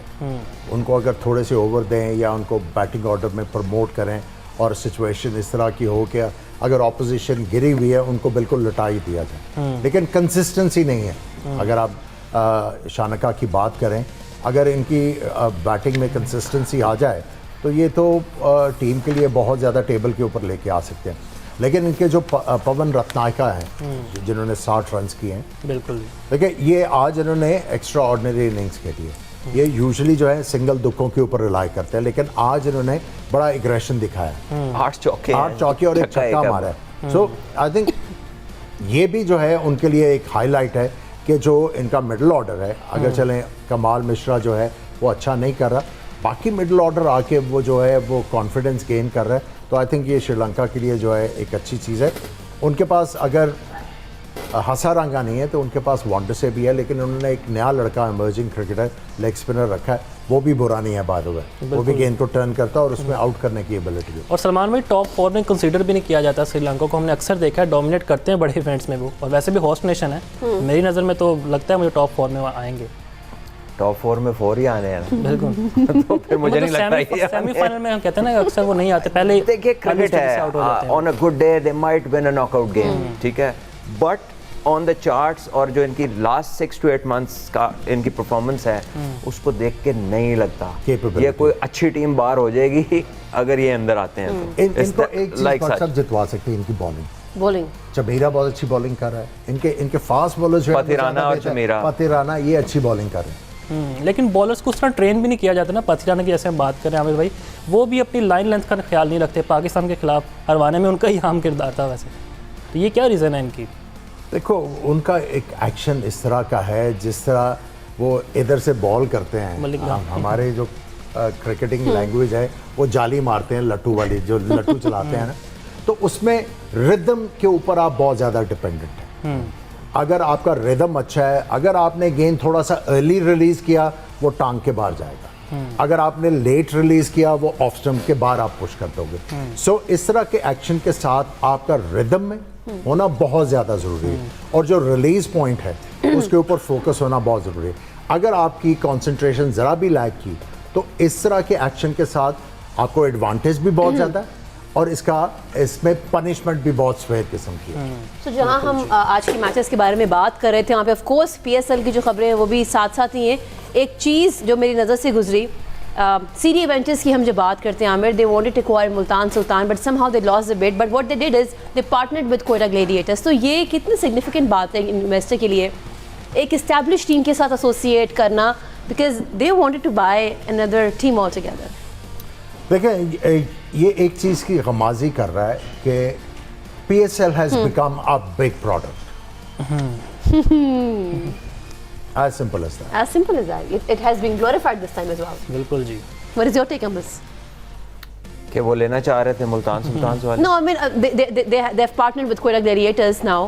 उनको अगर थोड़े से ओवर दें या उनको बैटिंग ऑर्डर में प्रमोट करें और सिचुएशन इस तरह की हो कि अगर ऑपोजिशन गिरी हुई है उनको बिल्कुल लटा ही दिया जाए, लेकिन कंसिस्टेंसी नहीं है। अगर आप शानका की बात करें, अगर इनकी बैटिंग में कंसिस्टेंसी आ जाए तो ये तो टीम के लिए बहुत ज़्यादा टेबल के ऊपर लेके आ सकते हैं। लेकिन इनके जो पवन रत्नायका हैं जिन्होंने 60 रन किए हैं, बिल्कुल देखिए ये आज इन्होंने एक्स्ट्रा ऑर्डिनरी इनिंग्स खेली है। ये यूजुअली जो है सिंगल दुक्कों के ऊपर रिलाई करते हैं, लेकिन आज इन्होंने बड़ा एग्रेशन दिखाया, 8 चौके और एक छक्का मारा है। सो आई थिंक ये भी जो है उनके लिए एक हाईलाइट है कि जो इनका मिडिल ऑर्डर है, अगर चलें कमाल मिश्रा जो है वो अच्छा नहीं कर रहा, बाकी मिडिल ऑर्डर आके वो जो है वो कॉन्फिडेंस गेन कर रहा है, तो आई थिंक ये श्रीलंका के लिए जो है एक अच्छी चीज़ है। उनके पास अगर हसारंगा नहीं है तो उनके पास वांडर से भी है, लेकिन उन्होंने एक नया लड़का इमर्जिंग क्रिकेटर लेग स्पिनर रखा है, वो भी बुरा नहीं है बाय द वे, वो भी गेंद को टर्न करता है और उसमें आउट करने की एबिलिटी है। और सलमान भाई टॉप 4 में कंसीडर भी नहीं किया जाता श्रीलंका को, हमने अक्सर देखा है डोमिनेट करते हैं बड़े इवेंट्स में वो, और वैसे भी होस्ट नेशन है। मेरी नज़र में तो लगता है मुझे टॉप 4 में आएंगे। टॉप 4 में 4 ही आने हैं बिल्कुल। तो फिर मुझे नहीं लगता ये सेमीफाइनल में हम कहते हैं ना अक्सर वो नहीं आते, पहले देखिए क्रिकेट है, on a good day they might win a knockout game, ठीक है, बट ऑन द चार्ट्स और जो इनकी लास्ट 6 to 8 months का इनकी परफॉर्मेंस है उसको देख के नहीं लगता ये कोई अच्छी टीम बाहर हो जाएगी अगर ये अंदर आते हैं तो। इनको एक चीज सब जितवा सकती है, इनकी बॉलिंग। चमीरा बहुत अच्छी बॉलिंग कर रहा है, इनके फास्ट बॉलर्स जो पथिराना और पथिराना ये अच्छी बॉलिंग कर रहे हैं। लेकिन बॉलर्स को उस तरह ट्रेन भी नहीं किया जाता ना। पथिराना की जैसे हम बात करें आमिर भाई, वो भी अपनी लाइन लेंथ का ख्याल नहीं रखते। पाकिस्तान के खिलाफ हरवाने में उनका ही अहम किरदार था वैसे, तो ये क्या रीज़न है इनकी? देखो उनका एक एक्शन इस तरह का है जिस तरह वो इधर से बॉल करते हैं, हमारे जो क्रिकेटिंग लैंग्वेज है वो जाली मारते हैं, लट्टू वाली जो लट्टू चलाते हैं ना, तो उसमें रिदम के ऊपर आप बहुत ज़्यादा डिपेंडेंट हैं। अगर आपका रिदम अच्छा है, अगर आपने गेंद थोड़ा सा अर्ली रिलीज़ किया वो टांग के बाहर जाएगा, अगर आपने लेट रिलीज़ किया वो ऑफ स्टंप के बाहर आप पुश कर दोगे। सो इस तरह के एक्शन के साथ आपका रिदम में होना बहुत ज़्यादा ज़रूरी है, और जो रिलीज़ पॉइंट है उसके ऊपर फोकस होना बहुत ज़रूरी है। अगर आपकी कंसंट्रेशन ज़रा भी लैग की तो इस तरह के एक्शन के साथ आपको एडवांटेज भी बहुत ज़्यादा है और इसमें पनिशमेंट भी बहुत स्वेर किस्म की है। तो जहां हम आज के मैचेस के बारे में बात कर रहे थे वहाँ पे ऑफ कोर्स पीएसएल की जो खबरें हैं वो भी साथ साथ ही हैं। एक चीज़ जो मेरी नज़र से गुजरी, सीडी इवेंट्स की हम जब बात करते हैं Aamir, they wanted to acquire Multan Sultan but somehow they lost the bid, but what they did is they partnered with Quetta gladiators. तो ये कितनी सिग्निफिकेंट बात है इन्वेस्टर के लिए, एक एस्टैब्लिश टीम के साथ एसोसिएट करना, because they wanted to buy another team all together. देखें ये एक चीज़ की गमाजी कर रहा है कि PSL has become a big product, as simple as that. As simple as that. It has been glorified this time as well. बिल्कुल जी। What is your take on this? कि वो लेना चाह रहे थे मुल्तान सुल्तान वाले? No, I mean they have partnered with Quetta Gladiators now,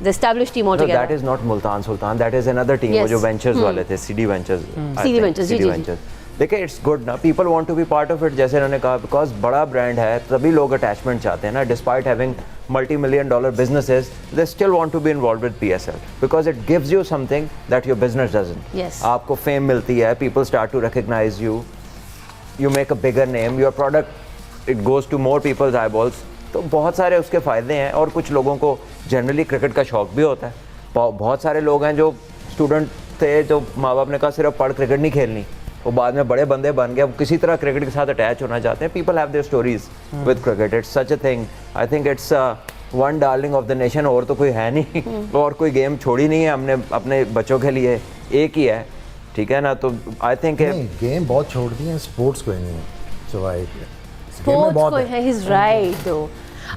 the established team altogether. No, that is not Multan Sultan. That is another team. Yes. वो जो Ventures वाले थे, CD Ventures. CD Ventures, जी। देखिए इट्स गुड ना, people want to be part of it, जैसे इन्होंने कहा, बिकॉज बड़ा ब्रांड है तभी लोग अटैचमेंट चाहते हैं ना। Despite having multi-million-dollar businesses, they still want to be involved with PSL because it gives you something that your business doesn't. Yes. आपको fame मिलती है, people start to recognize you, you make a bigger name, your product it goes to more people's eyeballs. तो बहुत सारे उसके फ़ायदे हैं, और कुछ लोगों को जनरली क्रिकेट का शौक भी होता है। बहुत सारे लोग हैं जो स्टूडेंट थे, जो माँ बाप ने कहा सिर्फ पढ़ क्रिकेट नहीं खेलनी, वो बाद में बड़े बंदे बन गए, किसी तरह क्रिकेट के साथ अटैच होना चाहते हैं। People have their stories with cricket, it's such a thing. I think it's one darling of the nation, और तो कोई है नहीं, और कोई गेम छोड़ी नहीं है हमने अपने बच्चों के लिए, एक ही है, ठीक है ना। तो आई थिंक गेम बहुत छोड़ दी है, स्पोर्ट्स कोई नहीं है, सिवाय स्पोर्ट्स कोई है, ही इज राइट।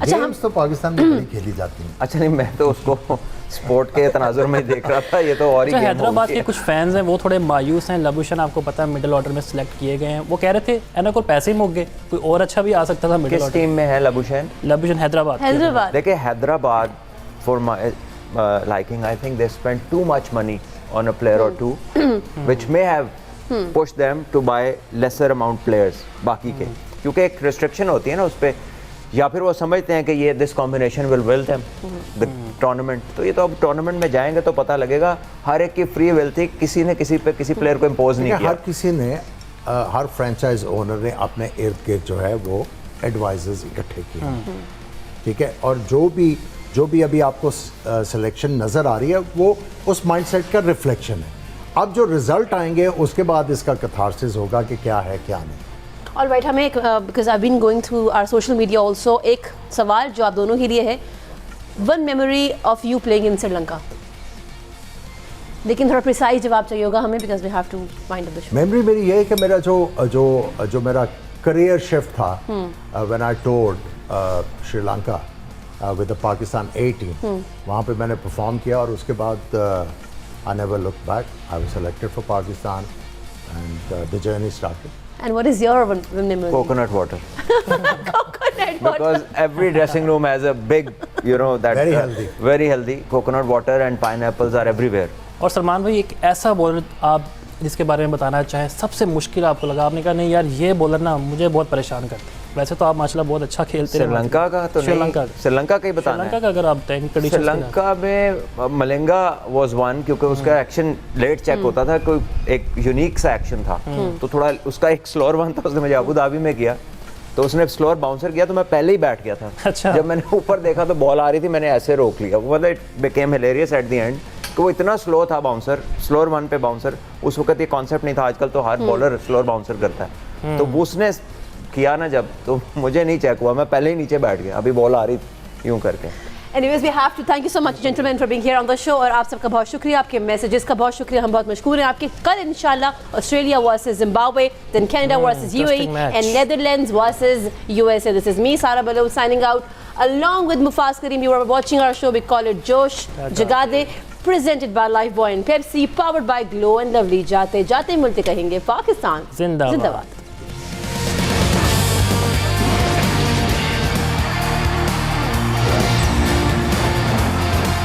अच्छा हम तो पाकिस्तान में बड़ी खेली जाती हैं। अच्छा नहीं, मैं तो उसको स्पोर्ट के तनाजुर में देख रहा था, ये तो और ही। हैदराबाद के कुछ फैंस हैं वो थोड़े मायूस हैं। लबुशन आपको पता है मिडिल ऑर्डर में सिलेक्ट किए गए हैं, वो कह रहे थे एना को पैसे ही मुक गए, कोई और अच्छा भी आ सकता था मिडिल ऑर्डर। किस टीम में है लबुशन? लबुशन हैदराबाद। देखिए Hyderabad for my liking, I think they spent too much money on a player or two, which may have pushed them to buy lesser amount players बाकी के, क्योंकि एक रिस्ट्रिक्शन होती है ना उस पर या फिर वो समझते हैं कि ये this combination will will them the tournament. तो ये तो अब टूर्नामेंट में जाएंगे तो पता लगेगा। हर एक की फ्री विल थी, किसी ने किसी पे किसी प्लेयर को इम्पोज नहीं किया। हर किसी ने हर फ्रेंचाइज ओनर ने अपने इर्द गिर्द जो है वो एडवाइजर्स इकट्ठे किए, ठीक है। और जो भी अभी आपको सिलेक्शन नज़र आ रही है वो उस माइंडसेट का रिफ्लेक्शन है। अब जो रिजल्ट आएंगे उसके बाद इसका कथारसिस होगा कि क्या है क्या नहीं। और राइट, हमें एक because I been going through our social media also, एक सवाल जो आप दोनों के लिए है, one memory of you playing in Sri Lanka. लेकिन थोड़ा प्रिसाइज जवाब चाहिए होगा हमें, बिकॉज वी हैव टू वाइंड अप द शो। मेमोरी मेरी ये है कि मेरा जो मेरा करियर शिफ्ट था when I toured Sri Lanka with the Pakistan A team, वहाँ पे मैंने परफॉर्म किया और उसके बाद I never look back. I was selected for Pakistan and the journey started. And what is your one memory? Coconut water. Coconut water. Because every dressing room has a big, you know, that Very healthy. coconut water and pineapples are everywhere. और सलमान भाई, एक ऐसा bowler आप जिसके बारे में बताना चाहें सबसे मुश्किल आपको लगा, आपने कहा नहीं यार ये बॉलर ना मुझे बहुत परेशान करते हैं। वैसे तो आप माशाल्लाह बहुत अच्छा खेलते हैं। श्रीलंका का तो श्रीलंका श्रीलंका का ही बताना श्रीलंका का अगर आप कंडीशन श्रीलंका में मलिंगा वाज वन, क्योंकि उसका एक्शन लेट चेक होता था, कोई एक यूनिक सा एक्शन था, तो थोड़ा उसका एक स्लोअर वन था, उसने मुझे अबू धाबी में किया, तो उसने स्लोअर बाउंसर किया तो मैं पहले ही बैठ गया था। अच्छा। जब मैंने ऊपर देखा तो बॉल आ रही थी, मैंने ऐसे रोक लिया। मतलब it became hilarious at the end कि वो इतना स्लो था बाउंसर, स्लोअर वन पे बाउंसर। उस वक्त ये कॉन्सेप्ट नहीं था, आजकल तो हर बॉलर स्लोअर बाउंसर करता है। तो उसने किया ना जब, तो मुझे नहीं चेक हुआ, मैं पहले ही नीचे बैठ गया, अभी बॉल आ रही यूं करके। Anyways, we have to thank you so much, gentlemen, for being here on the show. और आप सबका बहुत शुक्रिया, आपके मैसेजेस का बहुत शुक्रिया, हम बहुत मशकूर हैं आपके। कल इंशाल्लाह Australia versus Zimbabwe, then Canada versus UAE and Netherlands versus USA. This is me, Sara Baloch, signing out along with Mufaz Karim. You are watching our show. We call it Josh Jagade, presented by Lifebuoy and Pepsi, powered by Glow and Lovely. जाते जाते मिलते कहेंगे पाकिस्तान जिंदाबाद। जिंदाबाद।